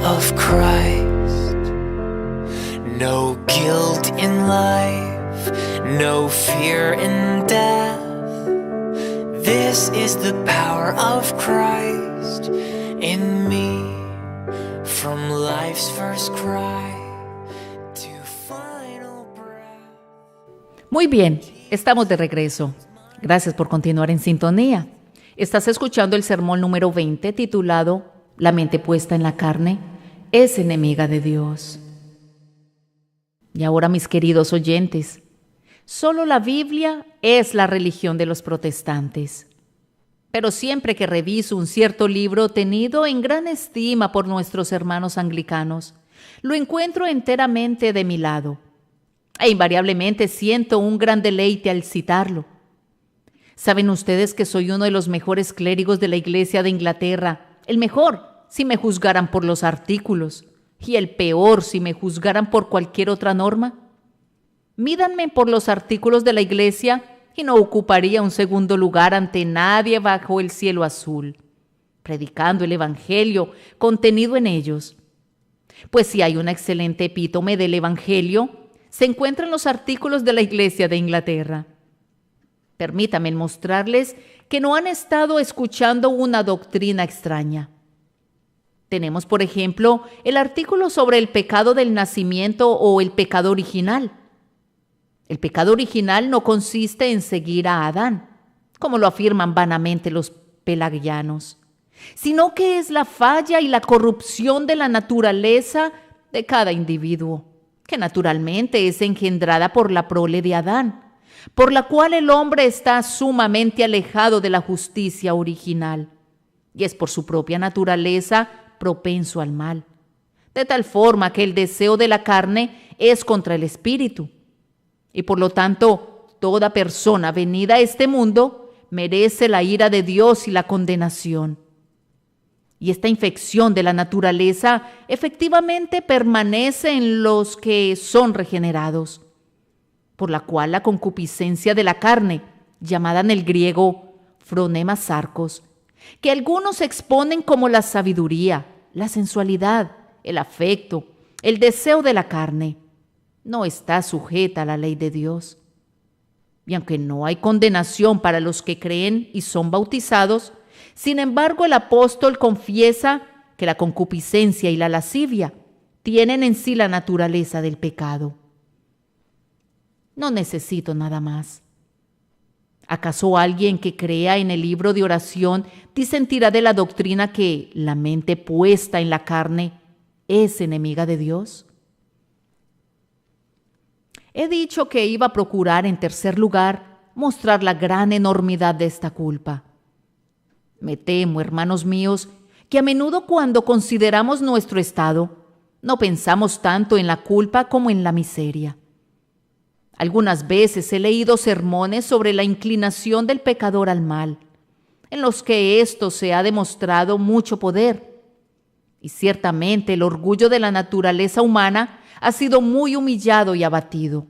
of Christ. No guilt in life, no fear in death. This is the power of Christ in me, from life's first cry to final breath. Muy bien, estamos de regreso. Gracias por continuar en sintonía. Estás escuchando el sermón número 20 titulado La mente puesta en la carne es enemiga de Dios. Y ahora, mis queridos oyentes, solo la Biblia es la religión de los protestantes. Pero siempre que reviso un cierto libro tenido en gran estima por nuestros hermanos anglicanos, lo encuentro enteramente de mi lado. E invariablemente siento un gran deleite al citarlo. ¿Saben ustedes que soy uno de los mejores clérigos de la Iglesia de Inglaterra? El mejor, si me juzgaran por los artículos, y el peor si me juzgaran por cualquier otra norma. Mídanme por los artículos de la Iglesia y no ocuparía un segundo lugar ante nadie bajo el cielo azul. predicando el Evangelio contenido en ellos. Pues si hay una excelente epítome del Evangelio, se encuentra en los artículos de la Iglesia de Inglaterra. Permítanme mostrarles que no han estado escuchando una doctrina extraña. Tenemos, por ejemplo, el artículo sobre el pecado del nacimiento o el pecado original. El pecado original no consiste en seguir a Adán, como lo afirman vanamente los pelagianos, sino que es la falla y la corrupción de la naturaleza de cada individuo, que naturalmente es engendrada por la prole de Adán, por la cual el hombre está sumamente alejado de la justicia original, y es por su propia naturaleza propenso al mal, de tal forma que el deseo de la carne es contra el espíritu, y por lo tanto toda persona venida a este mundo merece la ira de Dios y la condenación. Y esta infección de la naturaleza efectivamente permanece en los que son regenerados, por la cual la concupiscencia de la carne, llamada en el griego phronema sarcos, que algunos exponen como la sabiduría, la sensualidad, el afecto, el deseo de la carne, no está sujeta a la ley de Dios. Y aunque no hay condenación para los que creen y son bautizados, sin embargo el apóstol confiesa que la concupiscencia y la lascivia tienen en sí la naturaleza del pecado. No necesito nada más. ¿Acaso alguien que crea en el libro de oración disentirá de la doctrina que la mente puesta en la carne es enemiga de Dios? He dicho que iba a procurar, en tercer lugar, mostrar la gran enormidad de esta culpa. Me temo, hermanos míos, que a menudo cuando consideramos nuestro estado, no pensamos tanto en la culpa como en la miseria. Algunas veces he leído sermones sobre la inclinación del pecador al mal, en los que esto se ha demostrado mucho poder. Y ciertamente el orgullo de la naturaleza humana ha sido muy humillado y abatido.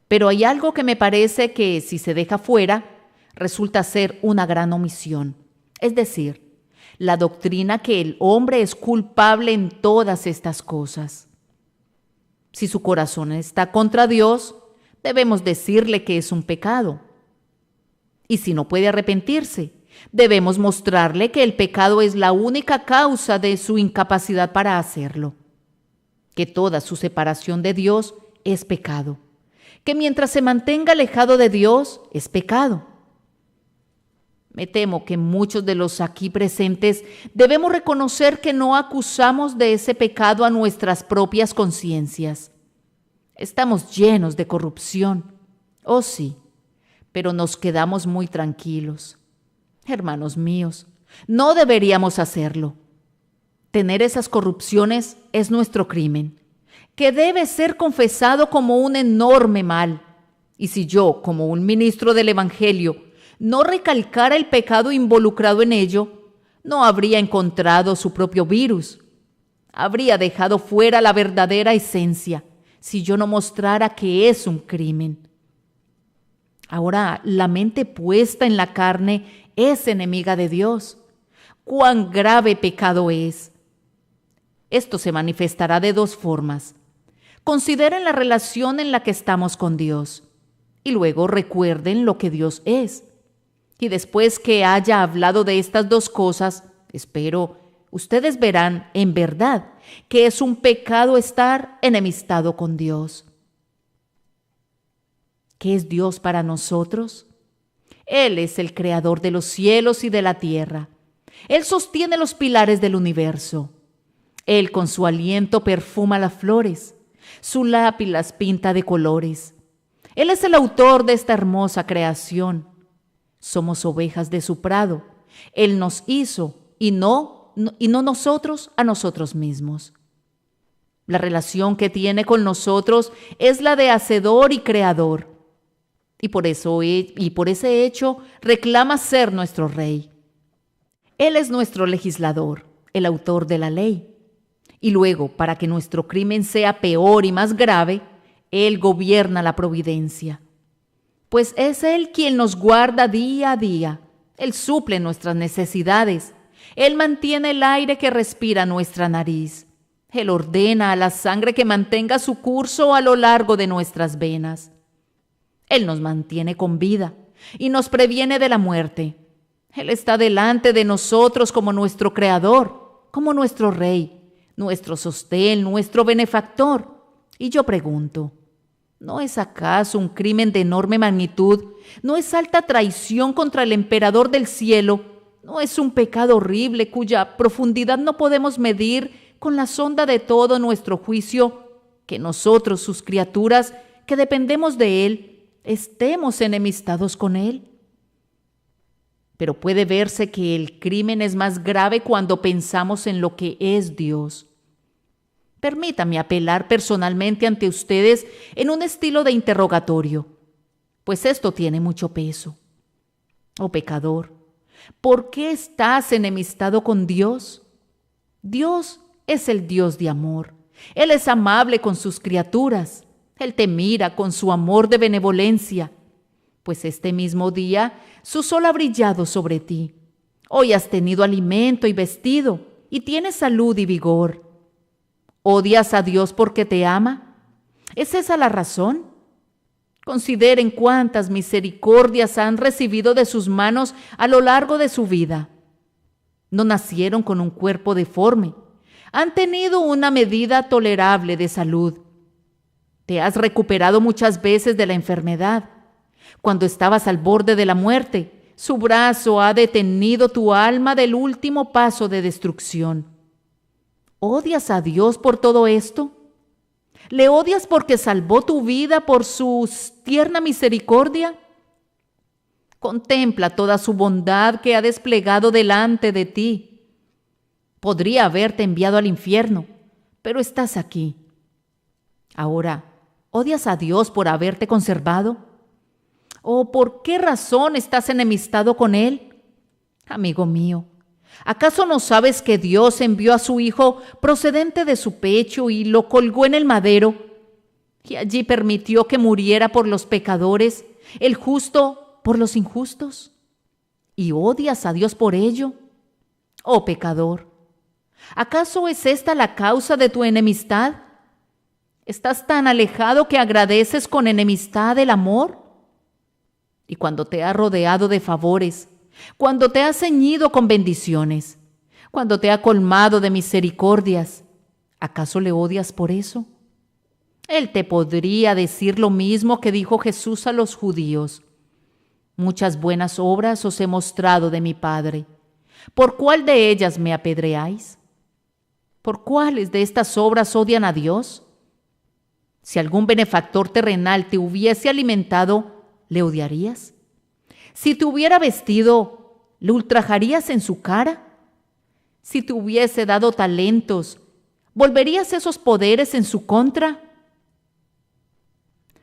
Pero hay algo que me parece que, si se deja fuera, resulta ser una gran omisión. Es decir, la doctrina que el hombre es culpable en todas estas cosas. Si su corazón está contra Dios, debemos decirle que es un pecado. Y si no puede arrepentirse, debemos mostrarle que el pecado es la única causa de su incapacidad para hacerlo. Que toda su separación de Dios es pecado. Que mientras se mantenga alejado de Dios, es pecado. Me temo que muchos de los aquí presentes debemos reconocer que no acusamos de ese pecado a nuestras propias conciencias. Estamos llenos de corrupción, oh sí, pero nos quedamos muy tranquilos. Hermanos míos, no deberíamos hacerlo. Tener esas corrupciones es nuestro crimen, que debe ser confesado como un enorme mal. Y si yo, como un ministro del Evangelio, no recalcara el pecado involucrado en ello, no habría encontrado su propio virus. Habría dejado fuera la verdadera esencia si yo no mostrara que es un crimen. Ahora, la mente puesta en la carne es enemiga de Dios. ¡Cuán grave pecado es! Esto se manifestará de dos formas. Consideren la relación en la que estamos con Dios y luego recuerden lo que Dios es. Y después que haya hablado de estas dos cosas, espero, ustedes verán en verdad que es un pecado estar enemistado con Dios. ¿Qué es Dios para nosotros? Él es el creador de los cielos y de la tierra. Él sostiene los pilares del universo. Él con su aliento perfuma las flores. Su lápiz las pinta de colores. Él es el autor de esta hermosa creación. Somos ovejas de su prado. Él nos hizo y no nosotros a nosotros mismos. La relación que tiene con nosotros es la de hacedor y creador. Y por ese hecho reclama ser nuestro rey. Él es nuestro legislador, el autor de la ley. Y luego, para que nuestro crimen sea peor y más grave, Él gobierna la providencia. Pues es Él quien nos guarda día a día. Él suple nuestras necesidades, Él mantiene el aire que respira nuestra nariz. Él ordena a la sangre que mantenga su curso a lo largo de nuestras venas. Él nos mantiene con vida y nos previene de la muerte. Él está delante de nosotros como nuestro Creador, como nuestro Rey, nuestro sostén, nuestro benefactor. Y yo pregunto, ¿no es acaso un crimen de enorme magnitud? ¿No es alta traición contra el emperador del cielo? ¿No es un pecado horrible cuya profundidad no podemos medir con la sonda de todo nuestro juicio, que nosotros, sus criaturas, que dependemos de Él, estemos enemistados con Él? Pero puede verse que el crimen es más grave cuando pensamos en lo que es Dios. Permítame apelar personalmente ante ustedes en un estilo de interrogatorio, pues esto tiene mucho peso. Oh pecador, ¿por qué estás enemistado con Dios? Dios es el Dios de amor. Él es amable con sus criaturas. Él te mira con su amor de benevolencia. Pues este mismo día su sol ha brillado sobre ti. Hoy has tenido alimento y vestido, y tienes salud y vigor. ¿Odias a Dios porque te ama? ¿Es esa la razón? Consideren cuántas misericordias han recibido de sus manos a lo largo de su vida. No nacieron con un cuerpo deforme. Han tenido una medida tolerable de salud. Te has recuperado muchas veces de la enfermedad. Cuando estabas al borde de la muerte, su brazo ha detenido tu alma del último paso de destrucción. ¿Odias a Dios por todo esto? ¿Le odias porque salvó tu vida por su tierna misericordia? Contempla toda su bondad que ha desplegado delante de ti. Podría haberte enviado al infierno, pero estás aquí. Ahora, ¿odias a Dios por haberte conservado? ¿O por qué razón estás enemistado con Él? Amigo mío, ¿acaso no sabes que Dios envió a su Hijo procedente de su pecho y lo colgó en el madero? Y allí permitió que muriera por los pecadores, el justo por los injustos. ¿Y odias a Dios por ello? Oh pecador, ¿acaso es esta la causa de tu enemistad? ¿Estás tan alejado que agradeces con enemistad el amor? Y cuando te ha rodeado de favores, cuando te ha ceñido con bendiciones, cuando te ha colmado de misericordias, ¿acaso le odias por eso? Él te podría decir lo mismo que dijo Jesús a los judíos. Muchas buenas obras os he mostrado de mi Padre. ¿Por cuál de ellas me apedreáis? ¿Por cuáles de estas obras odian a Dios? Si algún benefactor terrenal te hubiese alimentado, ¿le odiarías? Si te hubiera vestido, ¿le ultrajarías en su cara? Si te hubiese dado talentos, ¿volverías esos poderes en su contra?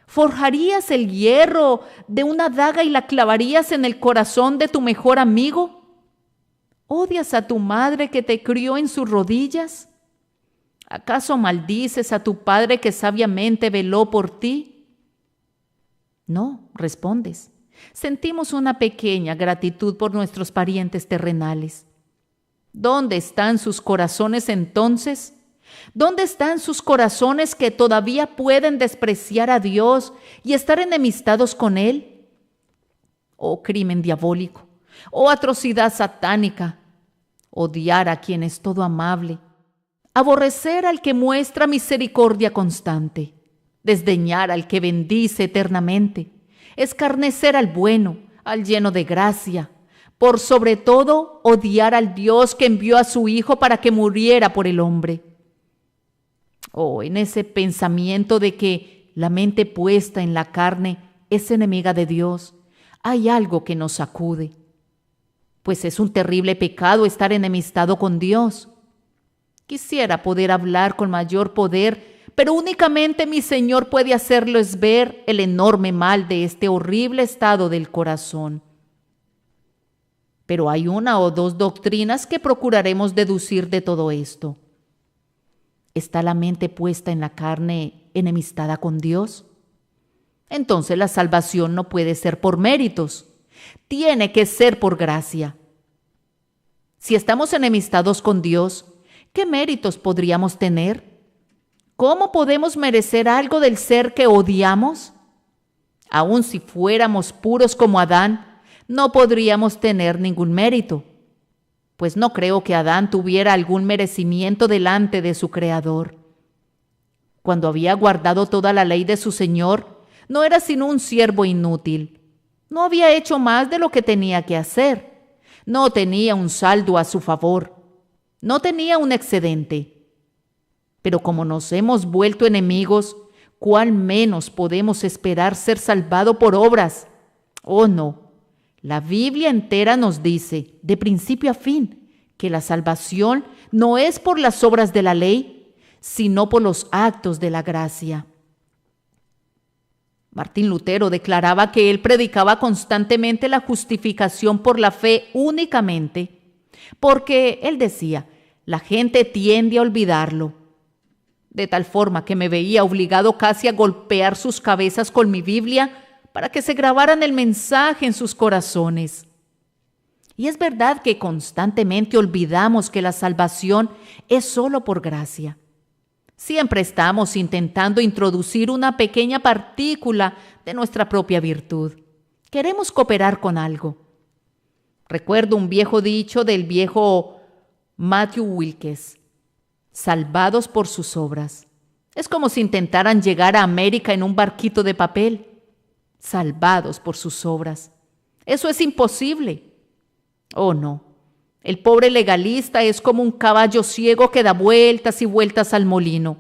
¿Forjarías el hierro de una daga y la clavarías en el corazón de tu mejor amigo? ¿Odias a tu madre que te crió en sus rodillas? ¿Acaso maldices a tu padre que sabiamente veló por ti? No, respondes. Sentimos una pequeña gratitud por nuestros parientes terrenales. ¿Dónde están sus corazones entonces? ¿Dónde están sus corazones que todavía pueden despreciar a Dios y estar enemistados con Él? Oh crimen diabólico, oh atrocidad satánica, odiar a quien es todo amable, aborrecer al que muestra misericordia constante, desdeñar al que bendice eternamente, escarnecer al bueno, al lleno de gracia, por sobre todo odiar al Dios que envió a su Hijo para que muriera por el hombre. Oh, en ese pensamiento de que la mente puesta en la carne es enemiga de Dios, hay algo que nos sacude, pues es un terrible pecado estar enemistado con Dios. Quisiera poder hablar con mayor poder, pero únicamente mi Señor puede hacerles ver el enorme mal de este horrible estado del corazón. Pero hay una o dos doctrinas que procuraremos deducir de todo esto. ¿Está la mente puesta en la carne enemistada con Dios? Entonces la salvación no puede ser por méritos, tiene que ser por gracia. Si estamos enemistados con Dios, ¿qué méritos podríamos tener? ¿Cómo podemos merecer algo del ser que odiamos? Aun si fuéramos puros como Adán, no podríamos tener ningún mérito, pues no creo que Adán tuviera algún merecimiento delante de su Creador. Cuando había guardado toda la ley de su Señor, no era sino un siervo inútil. No había hecho más de lo que tenía que hacer. No tenía un saldo a su favor. No tenía un excedente. Pero como nos hemos vuelto enemigos, ¿cuál menos podemos esperar ser salvado por obras? Oh, no. La Biblia entera nos dice, de principio a fin, que la salvación no es por las obras de la ley, sino por los actos de la gracia. Martín Lutero declaraba que él predicaba constantemente la justificación por la fe únicamente, porque él decía, la gente tiende a olvidarlo, de tal forma que me veía obligado casi a golpear sus cabezas con mi Biblia para que se grabaran el mensaje en sus corazones. Y es verdad que constantemente olvidamos que la salvación es solo por gracia. Siempre estamos intentando introducir una pequeña partícula de nuestra propia virtud. Queremos cooperar con algo. Recuerdo un viejo dicho del viejo Matthew Wilkes: salvados por sus obras. Es como si intentaran llegar a América en un barquito de papel. Salvados por sus obras. Eso es imposible. Oh, no. El pobre legalista es como un caballo ciego que da vueltas y vueltas al molino,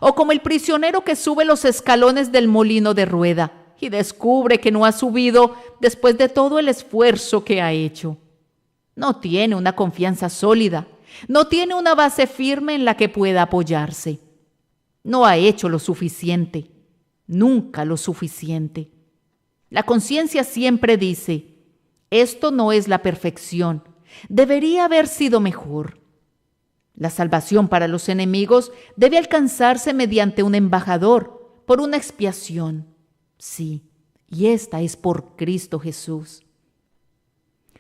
o como el prisionero que sube los escalones del molino de rueda y descubre que no ha subido después de todo el esfuerzo que ha hecho. No tiene una confianza sólida, no tiene una base firme en la que pueda apoyarse. No ha hecho lo suficiente, nunca lo suficiente. La conciencia siempre dice, esto no es la perfección, debería haber sido mejor. La salvación para los enemigos debe alcanzarse mediante un embajador, por una expiación. Sí, y esta es por Cristo Jesús.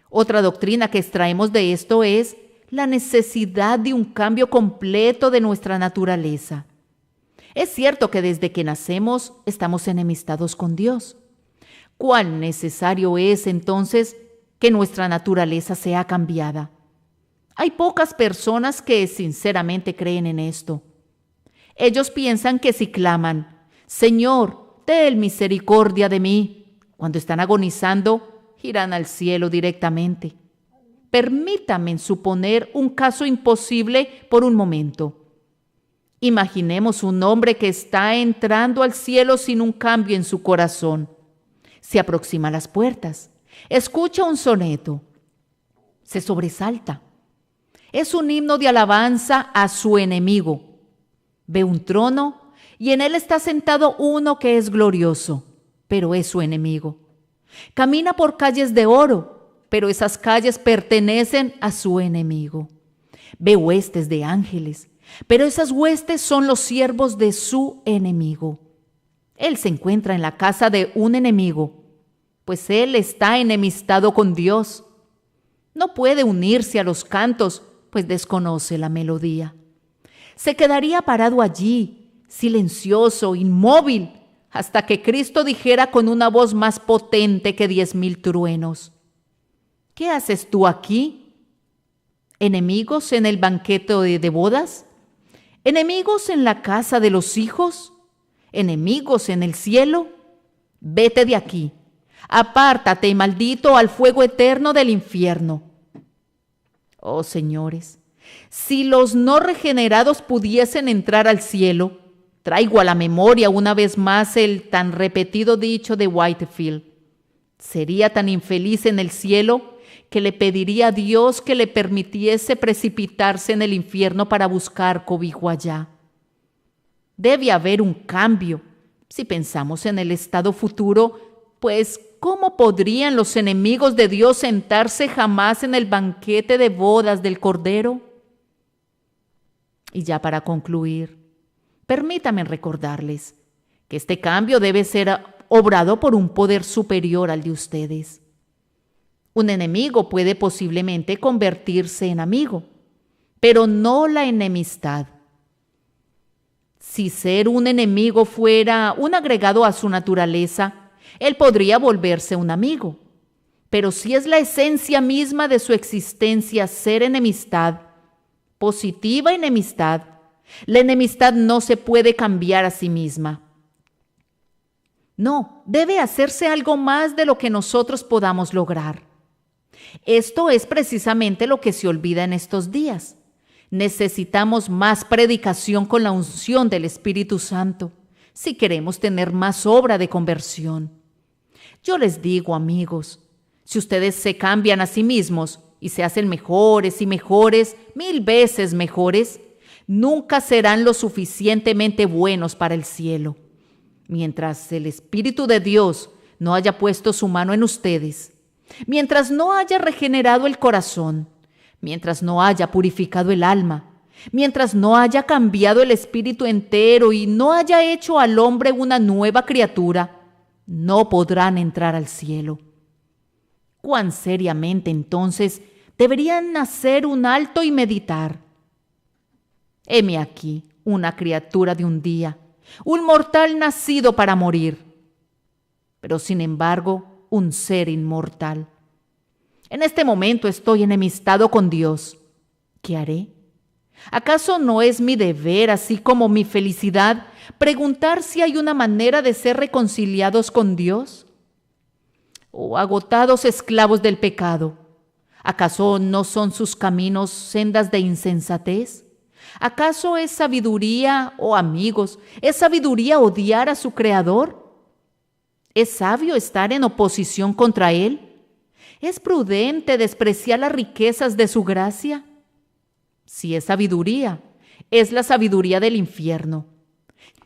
Otra doctrina que extraemos de esto es la necesidad de un cambio completo de nuestra naturaleza. Es cierto que desde que nacemos estamos enemistados con Dios. ¿Cuán necesario es entonces que nuestra naturaleza sea cambiada? Hay pocas personas que sinceramente creen en esto. Ellos piensan que si claman, Señor, ten misericordia de mí, cuando están agonizando, irán al cielo directamente. Permítanme suponer un caso imposible por un momento. Imaginemos un hombre que está entrando al cielo sin un cambio en su corazón. Se aproxima a las puertas, escucha un soneto, se sobresalta. Es un himno de alabanza a su enemigo. Ve un trono y en él está sentado uno que es glorioso, pero es su enemigo. Camina por calles de oro, pero esas calles pertenecen a su enemigo. Ve huestes de ángeles, pero esas huestes son los siervos de su enemigo. Él se encuentra en la casa de un enemigo, pues él está enemistado con Dios. No puede unirse a los cantos, pues desconoce la melodía. Se quedaría parado allí, silencioso, inmóvil, hasta que Cristo dijera con una voz más potente que 10,000 truenos: ¿Qué haces tú aquí? ¿Enemigos en el banquete de bodas? ¿Enemigos en la casa de los hijos? ¿Enemigos en el cielo? Vete de aquí, apártate, maldito, al fuego eterno del infierno. Oh, señores, si los no regenerados pudiesen entrar al cielo, traigo a la memoria una vez más el tan repetido dicho de Whitefield: sería tan infeliz en el cielo que le pediría a Dios que le permitiese precipitarse en el infierno para buscar cobijo allá. Debe haber un cambio. Si pensamos en el estado futuro, pues ¿cómo podrían los enemigos de Dios sentarse jamás en el banquete de bodas del Cordero? Y ya para concluir, permítanme recordarles que este cambio debe ser obrado por un poder superior al de ustedes. Un enemigo puede posiblemente convertirse en amigo, pero no la enemistad. Si ser un enemigo fuera un agregado a su naturaleza, él podría volverse un amigo. Pero si es la esencia misma de su existencia ser enemistad, positiva enemistad, la enemistad no se puede cambiar a sí misma. No, debe hacerse algo más de lo que nosotros podamos lograr. Esto es precisamente lo que se olvida en estos días. Necesitamos más predicación con la unción del Espíritu Santo si queremos tener más obra de conversión. Yo les digo, amigos, si ustedes se cambian a sí mismos y se hacen mejores y mejores, 1000 veces mejores, nunca serán lo suficientemente buenos para el cielo. Mientras el Espíritu de Dios no haya puesto su mano en ustedes, mientras no haya regenerado el corazón, mientras no haya purificado el alma, mientras no haya cambiado el espíritu entero y no haya hecho al hombre una nueva criatura, no podrán entrar al cielo. ¿Cuán seriamente entonces deberían hacer un alto y meditar? Heme aquí una criatura de un día, un mortal nacido para morir, pero sin embargo un ser inmortal. En este momento estoy enemistado con Dios. ¿Qué haré? ¿Acaso no es mi deber, así como mi felicidad, preguntar si hay una manera de ser reconciliados con Dios? ¿O agotados esclavos del pecado, acaso no son sus caminos sendas de insensatez? ¿Acaso es sabiduría, oh amigos, es sabiduría odiar a su Creador? ¿Es sabio estar en oposición contra Él? ¿Es prudente despreciar las riquezas de su gracia? Si es sabiduría, es la sabiduría del infierno.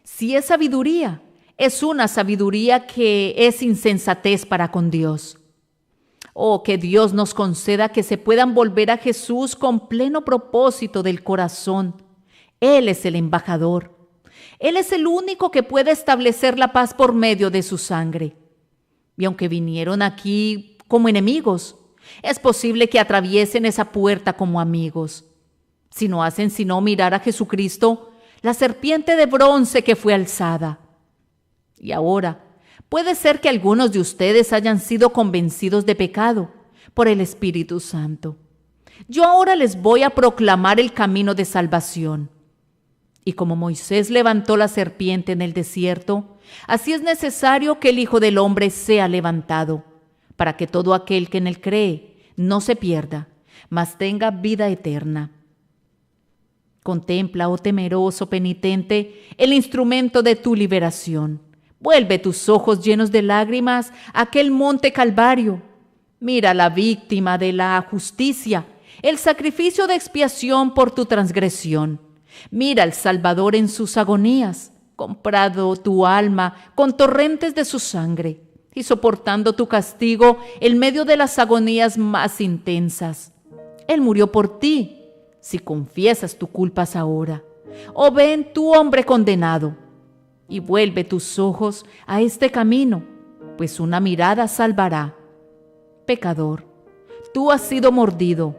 Si es sabiduría, es una sabiduría que es insensatez para con Dios. Oh, que Dios nos conceda que se puedan volver a Jesús con pleno propósito del corazón. Él es el embajador. Él es el único que puede establecer la paz por medio de su sangre. Y aunque vinieron aquí como enemigos, es posible que atraviesen esa puerta como amigos. Si no hacen sino mirar a Jesucristo, la serpiente de bronce que fue alzada. Y ahora, puede ser que algunos de ustedes hayan sido convencidos de pecado por el Espíritu Santo. Yo ahora les voy a proclamar el camino de salvación. Y como Moisés levantó la serpiente en el desierto, así es necesario que el Hijo del Hombre sea levantado, para que todo aquel que en él cree no se pierda, mas tenga vida eterna. Contempla, oh temeroso penitente, el instrumento de tu liberación. Vuelve tus ojos llenos de lágrimas a aquel monte Calvario. Mira la víctima de la justicia, el sacrificio de expiación por tu transgresión. Mira al Salvador en sus agonías, comprado tu alma con torrentes de su sangre y soportando tu castigo en medio de las agonías más intensas. Él murió por ti, si confiesas tus culpas ahora. Oh, ven tú, hombre condenado, y vuelve tus ojos a este camino, pues una mirada salvará. Pecador, tú has sido mordido.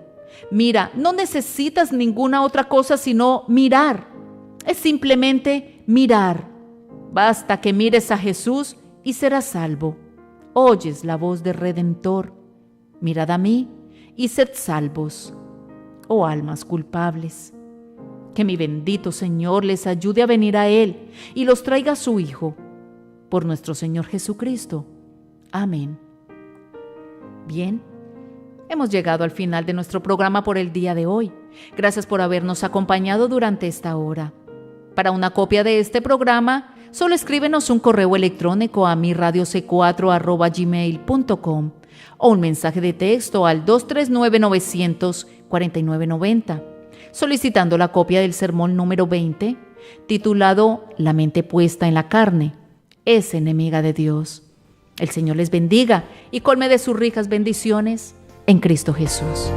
Mira, no necesitas ninguna otra cosa sino mirar. Es simplemente mirar. Basta que mires a Jesús y serás salvo. Oyes la voz del Redentor. Mirad a mí y sed salvos, oh almas culpables. Que mi bendito Señor les ayude a venir a Él y los traiga a su Hijo. Por nuestro Señor Jesucristo. Amén. Bien, hemos llegado al final de nuestro programa por el día de hoy. Gracias por habernos acompañado durante esta hora. Para una copia de este programa, solo escríbenos un correo electrónico a miradio.c4@gmail.com o un mensaje de texto al 239-900-4990, solicitando la copia del sermón número 20, titulado La mente puesta en la carne es enemiga de Dios. El Señor les bendiga y colme de sus ricas bendiciones en Cristo Jesús.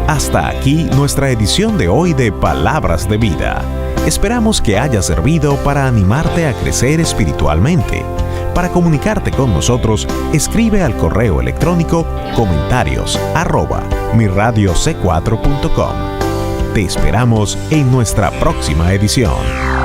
Hasta aquí nuestra edición de hoy de Palabras de Vida. Esperamos que haya servido para animarte a crecer espiritualmente. Para comunicarte con nosotros, escribe al correo electrónico comentarios@mirradioc4.com. Te esperamos en nuestra próxima edición.